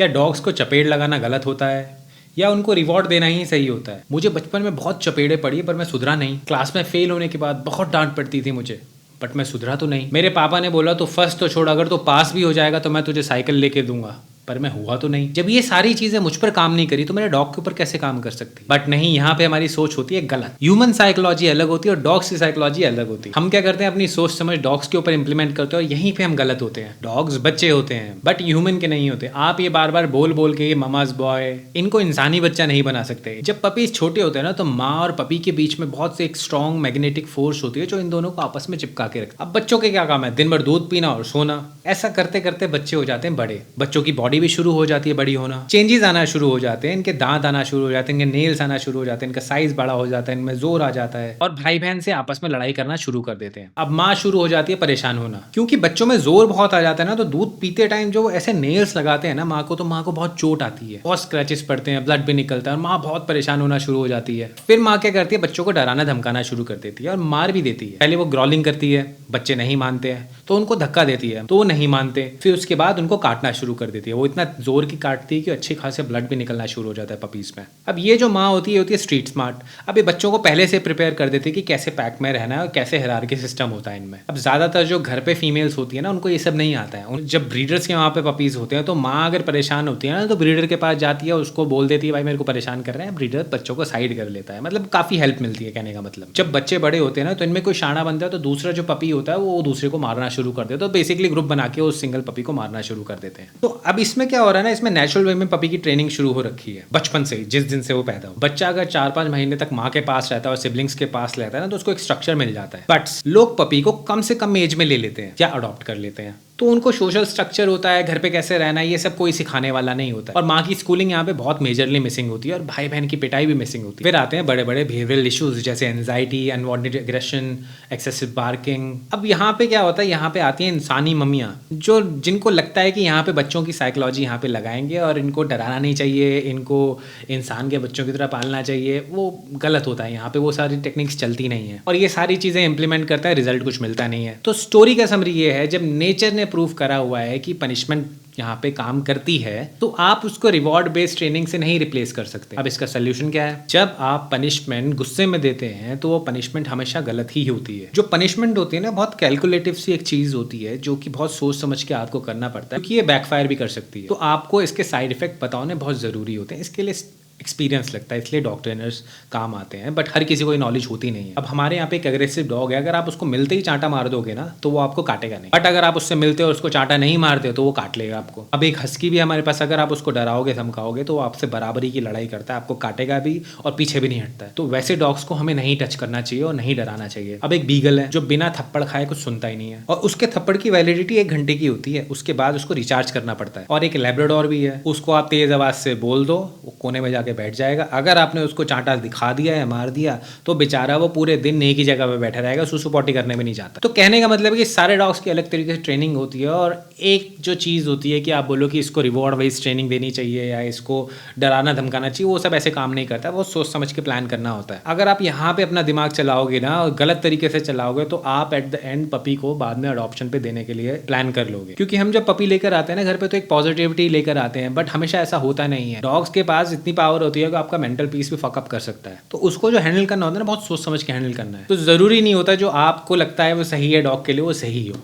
क्या डॉग्स को चपेट लगाना गलत होता है या उनको रिवॉर्ड देना ही सही होता है? मुझे बचपन में बहुत चपेड़े पड़ी पर मैं सुधरा नहीं। क्लास में फेल होने के बाद बहुत डांट पड़ती थी मुझे, बट मैं सुधरा तो नहीं। मेरे पापा ने बोला तो फर्स्ट तो छोड़, अगर तो पास भी हो जाएगा तो मैं तुझे साइकिल लेके दूंगा, पर मैं हुआ तो नहीं। जब ये सारी चीजें मुझ पर काम नहीं करी तो मेरे डॉग के ऊपर कैसे काम कर सकती? बट नहीं, यहाँ पे हमारी सोच होती है गलत। ह्यूमन साइकोलॉजी अलग होती है और डॉग्स की साइकोलॉजी अलग होती है। हम क्या करते हैं, अपनी सोच समझ डॉग्स के ऊपर इंप्लीमेंट करते हैं और यहीं पे हम गलत होते हैं। डॉग्स बच्चे होते हैं बट ह्यूमन के नहीं होते। आप ये बार बार बोल बोल के ये ममाज बॉय, इनको इंसानी बच्चा नहीं बना सकते। जब पपीज छोटे होते हैं ना तो माँ और पपी के बीच में बहुत से एक स्ट्रॉन्ग मैग्नेटिक फोर्स होती है जो इन दोनों को आपस में चिपका के रखती है। अब बच्चों के क्या काम है? दिन भर दूध पीना और सोना। ऐसा करते करते बच्चे हो जाते हैं बड़े। बच्चों की बॉडी भी शुरू हो जाती है बड़ी होना, चेंजेस आना शुरू हो जाते हैं, इनके दांत आना शुरू हो जाते हैं, इनके नेल्स आना शुरू हो जाते हैं, इनका साइज बड़ा हो जाता है, इनमें जोर आ जाता है और भाई बहन से आपस में लड़ाई करना शुरू कर देते हैं। अब माँ शुरू हो जाती है परेशान होना, क्योंकि बच्चों में जोर बहुत आ जाता है ना। तो दूध पीते टाइम जो ऐसे नेल्स लगाते हैं ना माँ को, तो माँ को बहुत चोट आती है, बहुत स्क्रैचेस पड़ते हैं, ब्लड भी निकलता है और माँ बहुत परेशान होना शुरू हो जाती है। फिर माँ क्या करती है, बच्चों को डराना धमकाना शुरू कर देती है और मार भी देती है। पहले वो ग्रॉलिंग करती है, बच्चे नहीं मानते हैं तो उनको धक्का देती है, तो वो नहीं मानते। फिर उसके बाद उनको काटना शुरू कर देती है। वो इतना जोर की काटती है कि अच्छे खासे ब्लड भी निकलना शुरू हो जाता है पपीज में। अब ये जो माँ होती है स्ट्रीट स्मार्ट। अब ये बच्चों को पहले से प्रिपेयर कर देती है कि कैसे पैक में रहना है और कैसे हायरार्की सिस्टम होता है इनमें। अब ज्यादातर जो घर पे फीमेल्स होती है ना, उनको ये सब नहीं आता है। जब ब्रीडर्स के वहाँ पे पपीज होते हैं तो माँ अगर परेशान होती है ना तो ब्रीडर के पास जाती है, उसको बोल देती है भाई मेरे को परेशान कर रहे हैं। ब्रीडर बच्चों को साइड कर लेता है, मतलब काफी हेल्प मिलती है कहने का मतलब। जब बच्चे बड़े होते हैं ना तो इनमें कोई शाना बनता है तो दूसरा जो पपी होता है वो दूसरे को मारना शुरू कर देता है। तो बेसिकली ग्रुप बना के उस सिंगल पपी को मारना शुरू कर देते हैं। तो अब इसमें क्या हो रहा है ना, इसमें नेचुरल वे में पपी की ट्रेनिंग शुरू हो रखी है बचपन से ही। जिस दिन से वो पैदा हो, बच्चा अगर 4-5 महीने तक माँ के पास रहता है और सिबलिंग्स के पास रहता है ना तो उसको एक स्ट्रक्चर मिल जाता है। बट लोग पपी को कम से कम एज में ले लेते हैं या अडॉप्ट कर लेते हैं, तो उनको सोशल स्ट्रक्चर होता है, घर पे कैसे रहना है, ये सब कोई सिखाने वाला नहीं होता है। और माँ की स्कूलिंग यहाँ पे बहुत मेजरली मिसिंग होती है और भाई बहन की पिटाई भी मिसिंग होती है। फिर आते हैं बड़े बड़े बिहेवियरल इश्यूज जैसे anxiety, unwanted aggression, excessive barking. अब यहाँ पे क्या होता है, यहाँ पे आती हैं इंसानी मम्मियाँ जो जिनको लगता है कि यहाँ पे बच्चों की साइकोलॉजी यहाँ पे लगाएंगे और इनको डराना नहीं चाहिए, इनको इंसान के बच्चों की तरह पालना चाहिए। वो गलत होता है। यहाँ पे वो सारी टेक्निक्स चलती नहीं है और ये सारी चीज़ें इंप्लीमेंट करता है, रिजल्ट कुछ मिलता नहीं है। तो स्टोरी का समरी ये है, जब नेचर ने प्रूव करा हुआ है कि पनिशमेंट यहाँ पे काम करती है तो आप उसको रिवॉर्ड बेस्ड ट्रेनिंग से नहीं रिप्लेस कर सकते। अब इसका सोल्यूशन क्या है? जब आप पनिशमेंट गुस्से में देते हैं तो वो पनिशमेंट हमेशा गलत ही होती है। जो पनिशमेंट होती है ना, बहुत कैलकुलेटिव सी एक चीज होती है जो कि बहुत सोच समझ के आपको करना पड़ता है, क्योंकि ये बैकफायर भी कर सकती है। तो आपको इसके साइड इफेक्ट बताने बहुत जरूरी होते हैं। इसके लिए एक्सपीरियंस लगता है, इसलिए डॉग ट्रेनर्स काम आते हैं, बट हर किसी को ये नॉलेज होती नहीं है। अब हमारे यहाँ पे एक एग्रेसिव डॉग है, अगर आप उसको मिलते ही चांटा मार दोगे ना तो वो आपको काटेगा नहीं, बट अगर आप उससे मिलते हो उसको चांटा नहीं मारते तो वो काट लेगा आपको। अब एक हस्की भी हमारे पास, अगर आप उसको डराओगे धमकाओगे तो वो आपसे बराबरी की लड़ाई करता है, आपको काटेगा भी और पीछे भी नहीं हटता है। तो वैसे डॉग्स को हमें नहीं टच करना चाहिए और नहीं डराना चाहिए। अब एक बीगल है जो बिना थप्पड़ खाए कुछ सुनता ही नहीं है और उसके थप्पड़ की वैलिडिटी 1 घंटे की होती है, उसके बाद उसको रिचार्ज करना पड़ता है। और एक लैब्राडोर भी है, उसको आप तेज आवाज से बोल दो, वो कोने में जाके बैठ जाएगा। अगर आपने उसको चांटा दिखा दिया या मार दिया तो बेचारा वो पूरे दिन एक ही जगह पे बैठा रहेगा, सुसु पॉटी करने में नहीं जाता। तो कहने का मतलब है कि सारे डॉग्स की अलग तरीके से ट्रेनिंग होती है और एक जो चीज़ होती है कि आप बोलो कि इसको रिवॉर्ड वाइज ट्रेनिंग देनी चाहिए या इसको डराना धमकाना चाहिए, वो सब ऐसे काम नहीं करता। वो सोच समझ के प्लान करना होता है। अगर आप यहाँ पे अपना दिमाग चलाओगे ना और गलत तरीके से चलाओगे तो आप एट द एंड पपी को बाद में अडॉप्शन पे देने के लिए प्लान कर लोगे। क्योंकि हम जब पपी लेकर आते हैं ना घर पे तो एक पॉजिटिविटी लेकर आते हैं, बट हमेशा ऐसा होता नहीं है। डॉग्स के पास इतनी पावर होती है कि आपका मेंटल पीस भी फकअप कर सकता है। तो उसको जो हैंडल करना होता है ना, बहुत सोच समझ के हैंडल करना है। तो जरूरी नहीं होता जो आपको लगता है वो सही है डॉग के लिए वो सही हो।